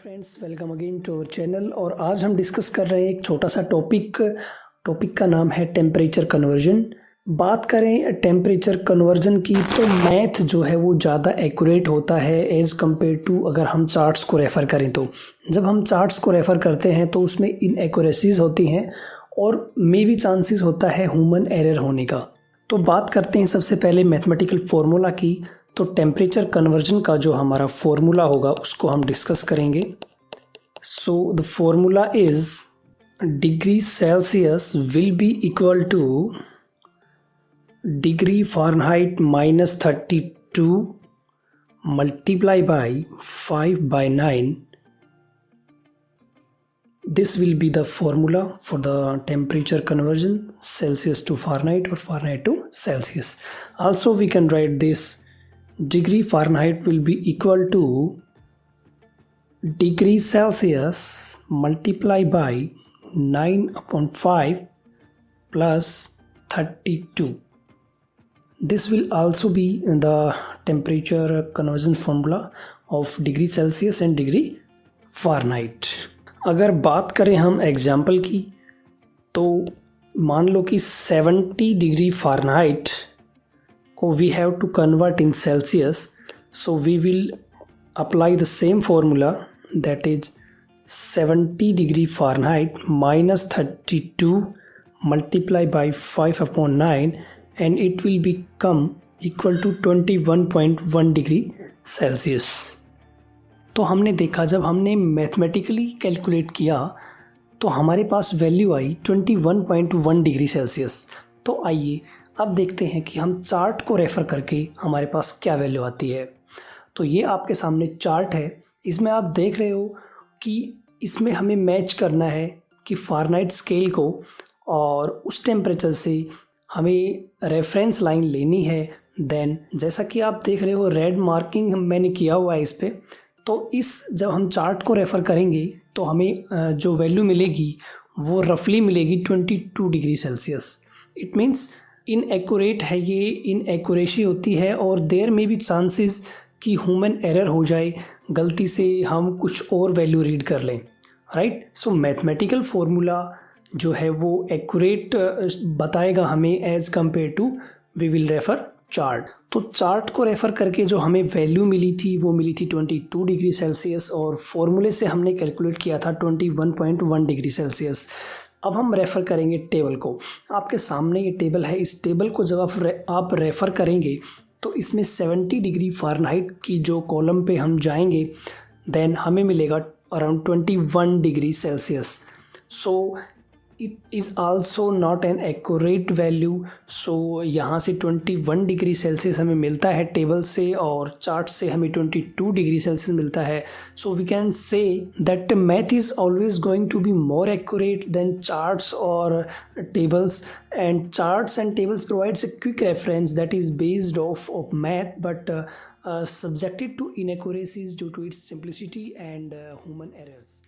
Friends, welcome again to our channel. और आज हम डिस्कस कर रहे हैं एक छोटा सा टॉपिक का नाम है टेम्परेचर कन्वर्जन। बात करें टेम्परेचर कन्वर्जन की तो मैथ जो है वो ज़्यादा एक्यूरेट होता है एज़ कम्पेयर टू अगर हम चार्ट्स को रेफ़र करें। तो जब हम चार्ट्स को रेफ़र करते हैं तो उसमें इनएक्यूरेसीज होती हैं और मे भी चांसेस होता है ह्यूमन एरर होने का। तो बात करते हैं सबसे पहले मैथमेटिकल फार्मूला की। तो टेम्परेचर कन्वर्जन का जो हमारा फार्मूला होगा उसको हम डिस्कस करेंगे। So the formula is degree Celsius will be equal two degree Fahrenheit -32 multiply by 5/9। This will be the formula for the temperature conversion Celsius to Fahrenheit or Fahrenheit to Celsius. Also we can write this degree Fahrenheit will be equal to degree Celsius multiplied by 9/5 plus 32. This will also be the temperature conversion formula of degree Celsius and degree Fahrenheit. अगर बात करें हम example की तो मान लो कि 70 degree Fahrenheit को we have to convert in Celsius. So we will apply the same formula that is 70 degree Fahrenheit -32 multiply by 5/9 and it will become equal to 21.1 degree Celsius. तो हमने देखा जब हमने मैथमेटिकली कैलकुलेट किया तो हमारे पास value आई 21.1 degree Celsius. तो आइए अब देखते हैं कि हम चार्ट को रेफ़र करके हमारे पास क्या वैल्यू आती है। तो ये आपके सामने चार्ट है। इसमें आप देख रहे हो कि इसमें हमें मैच करना है कि फ़ारेनहाइट स्केल को और उस टेम्परेचर से हमें रेफरेंस लाइन लेनी है। देन जैसा कि आप देख रहे हो रेड मार्किंग मैंने किया हुआ है इस पर। तो जब हम चार्ट को रेफ़र करेंगे तो हमें जो वैल्यू मिलेगी वो रफली मिलेगी 22 degree Celsius. It means inaccurate है, ये इनएक्यूरेसी होती है और देयर में भी चांसेस कि ह्यूमन एरर हो जाए, गलती से हम कुछ और वैल्यू रीड कर लें, राइट। सो मैथमेटिकल फार्मूला जो है वो एक्यूरेट बताएगा हमें as compare to we will refer chart. तो चार्ट को रेफ़र करके जो हमें वैल्यू मिली थी वो मिली थी 22 डिग्री सेल्सियस और फॉर्मूले से हमने कैलकुलेट किया था 21.1 डिग्री सेल्सियस। अब हम रेफ़र करेंगे टेबल को। आपके सामने ये टेबल है। इस टेबल को जब आप रेफ़र करेंगे तो इसमें 70 डिग्री फ़ारेनहाइट की जो कॉलम पे हम जाएंगे देन हमें मिलेगा around 21 degree Celsius. So it is also not an accurate value. So यहाँ से 21 डिग्री सेल्सियस हमें मिलता है टेबल से और चार्ट से हमें 22 डिग्री सेल्सियस मिलता है। So we can say that math is always going to be more accurate than charts और tables. And charts and tables provides a quick reference that is based of math but subjected to inaccuracies due to its simplicity and human errors.